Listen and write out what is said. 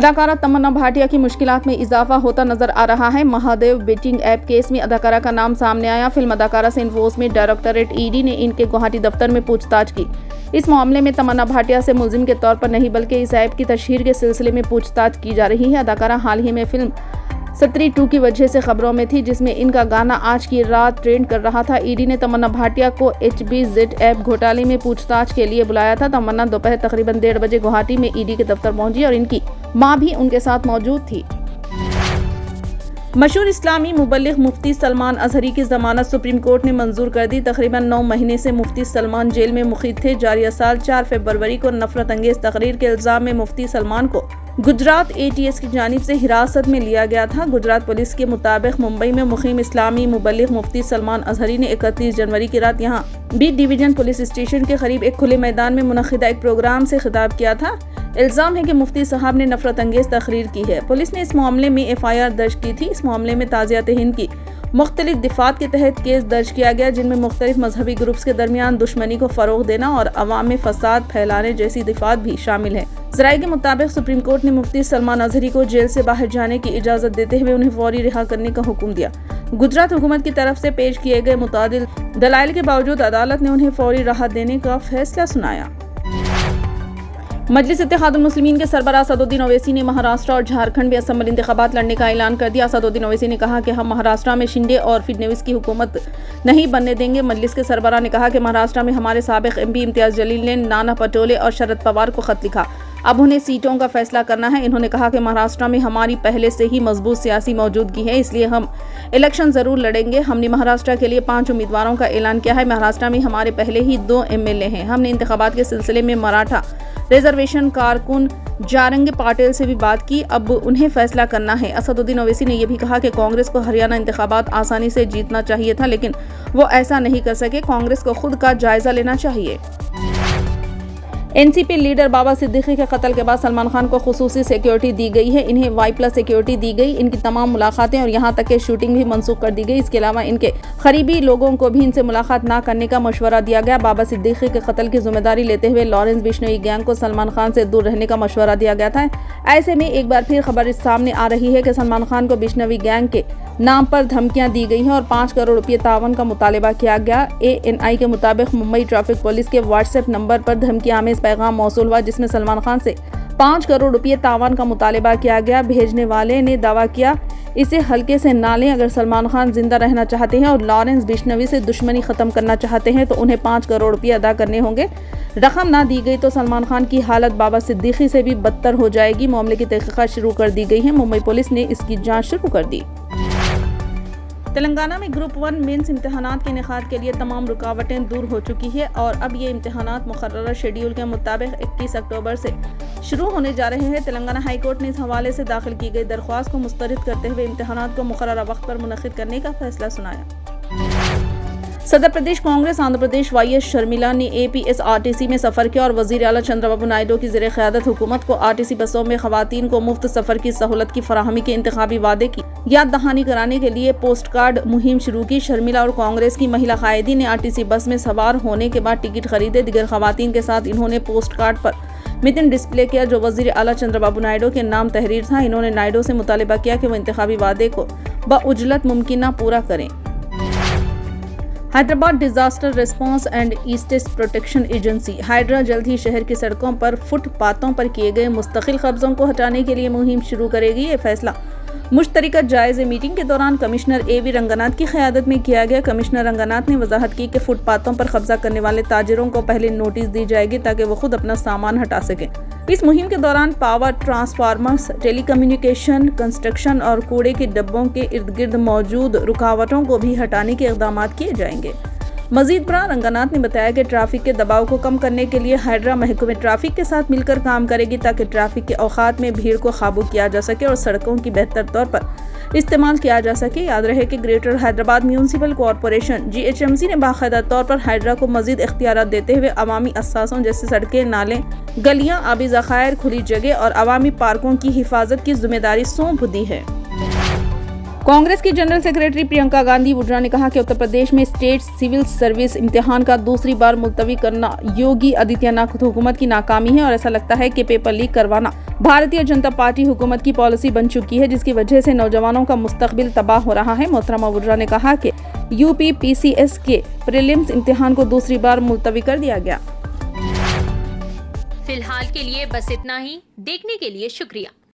अदाकारा तमन्ना भाटिया की मुश्किलात में इजाफा होता नजर आ रहा है। महादेव बेटिंग ऐप केस में अदाकारा का नाम सामने आया। फिल्म अदाकारा से इन्फोर्समेंट डायरेक्टरेट ईडी ने इनके गुवाहाटी दफ्तर में पूछताछ की। इस मामले में तमन्ना भाटिया से मुलजिम के तौर पर नहीं बल्कि इस ऐप की तशहीर के सिलसिले में पूछताछ की जा रही है। अदाकारा हाल ही में फिल्म सत्री 2 की वजह से खबरों में थी, जिसमें इनका गाना आज की रात ट्रेंड कर रहा था। ईडी ने तमन्ना भाटिया को HBZ ऐप घोटाले में पूछताछ के लिए बुलाया था। तमन्ना दोपहर तकरीबन 1:30 बजे गुवाहाटी में ईडी के दफ्तर पहुंची और इनकी मां भी उनके साथ मौजूद थी। मशहूर इस्लामी मुबल्लिग मुफ्ती सलमान अजहरी की जमानत सुप्रीम कोर्ट ने मंजूर कर दी। तकरीबन 9 महीने से मुफ्ती सलमान जेल में मुक़ीद थे। जारिया साल 4 फरवरी को नफरत अंगेज तकरीर के इल्जाम में मुफ्ती सलमान को गुजरात ATS की जानिब से हिरासत में लिया गया था। गुजरात पुलिस के मुताबिक मुंबई में मुकीम इस्लामी मुबल्लिग मुफ्ती सलमान अजहरी ने 31 जनवरी की रात यहाँ बी डिवीजन पुलिस स्टेशन के करीब एक खुले मैदान में मुनक़िदा एक प्रोग्राम से खिताब किया था। इल्जाम है कि मुफ्ती साहब ने नफरत अंगेज तकरीर की है। पुलिस ने इस मामले में FIR दर्ज की थी। इस मामले में ताज़ियात हिंद की मुख्तलिफ दिफात के तहत केस दर्ज किया गया, जिनमें मुख्तलिफ मजहबी ग्रुप्स के दरमियान दुश्मनी को फरोग देना और अवाम में फसाद फैलाने जैसी दिफात भी शामिल है। ज़राए के मुताबिक सुप्रीम कोर्ट ने मुफ्ती सलमान अजहरी को जेल से बाहर जाने की इजाज़त देते हुए उन्हें फौरी रिहा करने का हुक्म दिया। गुजरात हुकूमत की तरफ से पेश किए गए मुतादिल दलाइल के बावजूद अदालत ने उन्हें फौरी राहत देने का फैसला सुनाया। मजलिस इत्तेहादुल मुस्लिमीन के सरबराह असदुद्दीन ओवैसी ने महाराष्ट्र और झारखंड में असम्बली इंतखाबात लड़ने का ऐलान कर दिया। असदुद्दीन ओवैसी ने कहा कि हम महाराष्ट्र में शिंदे और फडणवीस की हुकूमत नहीं बनने देंगे। मजलिस के सरबराह ने कहा कि महाराष्ट्र में हमारे साबिक MP इम्तियाज जलील ने नाना पटोले और शरद पवार को खत लिखा, अब उन्हें सीटों का फैसला करना है। इन्होंने कहा कि महाराष्ट्र में हमारी पहले से ही मजबूत सियासी मौजूदगी है, इसलिए हम इलेक्शन जरूर लड़ेंगे। हमने महाराष्ट्र के लिए 5 उम्मीदवारों का ऐलान किया है। महाराष्ट्र में हमारे पहले ही 2 MLA हैं। हमने इंतखाबात के सिलसिले में मराठा रिजर्वेशन कारकुन जारंग पाटिल से भी बात की, अब उन्हें फैसला करना है। असदुद्दीन ओवैसी ने यह भी कहा कि कांग्रेस को हरियाणा इंतखाबात आसानी से जीतना चाहिए था, लेकिन वो ऐसा नहीं कर सके। कांग्रेस को खुद का जायजा लेना चाहिए। NCP लीडर बाबा सिद्दीकी के कत्ल के बाद सलमान खान को खुसूसी सिक्योरिटी दी गई है। इन्हें Y+ सिक्योरिटी दी गई। इनकी तमाम मुलाकातें और यहां तक कि शूटिंग भी मनसूख कर दी गई। इसके अलावा इनके करीबी लोगों को भी इनसे मुलाकात ना करने का मशवरा दिया गया। बाबा सिद्दीकी के कत्ल की जिम्मेदारी लेते हुए लॉरेंस बिश्नोई गैंग को सलमान खान से दूर रहने का मशवरा दिया गया था। ऐसे में एक बार फिर खबर सामने आ रही है कि सलमान खान को बिश्नोई गैंग के नाम पर धमकियां दी गई हैं और 5 करोड़ रुपये तावन का मुतालबा किया गया। ANI के मुताबिक मुंबई ट्रैफिक पुलिस के WhatsApp नंबर पर धमकी आमेज पैगाम मौसूल हुआ, जिसमें सलमान खान से 5 करोड़ रुपये तावन का मुतालबा किया गया। भेजने वाले ने दावा किया इसे हल्के से ना लें। अगर सलमान खान जिंदा रहना चाहते हैं और लॉरेंस बिश्नोई से दुश्मनी खत्म करना चाहते हैं तो उन्हें 5 करोड़ रुपये अदा करने होंगे। रकम ना दी गई तो सलमान खान की हालत बाबा सिद्दीकी से भी बदतर हो जाएगी। मामले की तहकीकात शुरू कर दी गई है। मुंबई पुलिस ने इसकी जाँच शुरू कर दी। तेलंगाना में ग्रुप 1 मेंस इम्तहानात के इनेकाद के लिए तमाम रुकावटें दूर हो चुकी है और अब ये इम्तहानात मुकर्रर शेड्यूल के मुताबिक 21 अक्टूबर से शुरू होने जा रहे हैं। तेलंगाना हाई कोर्ट ने इस हवाले से दाखिल की गई दरख्वास्त को मुस्तरद करते हुए इम्तहानात को मुकर्रर वक्त पर मुनक्किद करने का फैसला सुनाया। सदर प्रदेश कांग्रेस आंध्र प्रदेश YS शर्मिला ने APSRTC में सफर किया और वजीर आला चंद्रबाबू नायडू की ज़ेरे क़यादत हुकूमत को RTC बसों में खवातीन को मुफ्त सफर की सहूलत की फराहमी के इंतखाबी वादे की याद दहानी कराने के लिए पोस्ट कार्ड मुहिम शुरू की। शर्मिला और कांग्रेस की महिला कायदी ने RTC बस में सवार होने के बाद टिकट खरीदे। दिगर खवातीन के साथ इन्होंने पोस्ट कार्ड पर मितन डिस्प्ले किया जो वजीर आला चंद्रबाबू नायडू के नाम तहरीर था। इन्होंने नायडू से मुतालिबा किया कि वो इंतखाबी वादे को बउजलत मुमकिन पूरा करें। Hyderabad disaster response and estate protection agency hydra जल्द ही शहर की सड़कों पर फुटपाथों पर किए गए मुस्तकिल कब्जों को हटाने के लिए मुहिम शुरू करेगी। ये फैसला मुश्तरका जायज़े मीटिंग के दौरान कमिश्नर AV रंगनाथ की क़यादत में किया गया। कमिश्नर रंगनाथ ने वजाहत की कि फुटपाथों पर कब्जा करने वाले ताजिरों को पहले नोटिस दी जाएगी ताकि वो खुद अपना सामान हटा सकें। इस मुहिम के दौरान पावर ट्रांसफार्मर्स, टेलीकम्युनिकेशन, कंस्ट्रक्शन और कूड़े के डब्बों के इर्द गिर्द मौजूद रुकावटों को भी हटाने के इक़दाम किए जाएंगे। मजीद बरां रंगनाथ ने बताया कि ट्रैफिक के दबाव को कम करने के लिए हाइड्रा महकमे ट्रैफिक के साथ मिलकर काम करेगी ताकि ट्रैफिक के औकात में भीड़ को काबू किया जा सके और सड़कों की बेहतर तौर पर इस्तेमाल किया जा सके। याद रहे कि greater Hyderabad municipal corporation GHMC ने बाकायदा तौर पर हाइड्रा को मजीद इख्तियारात देते हुए अवामी असासों जैसे सड़कें, नाले, गलियां, आबी ज़खायर, खुली जगह और अवामी पार्कों की हिफाजत की जिम्मेदारी सौंप दी है। कांग्रेस की जनरल सेक्रेटरी प्रियंका गांधी वड्रा ने कहा कि उत्तर प्रदेश में स्टेट सिविल सर्विस इम्तिहान का दूसरी बार मुलतवी करना योगी आदित्यनाथ हुकूमत की नाकामी है और ऐसा लगता है कि पेपर लीक करवाना भारतीय जनता पार्टी हुकूमत की पॉलिसी बन चुकी है, जिसकी वजह से नौजवानों का मुस्तकबिल तबाह हो रहा है। मोहतरमा वड्रा ने कहा कि यूपी PCS के प्रीलिम्स इम्तिहान को दूसरी बार मुलतवी कर दिया गया। फिलहाल के लिए बस इतना ही। देखने के लिए शुक्रिया।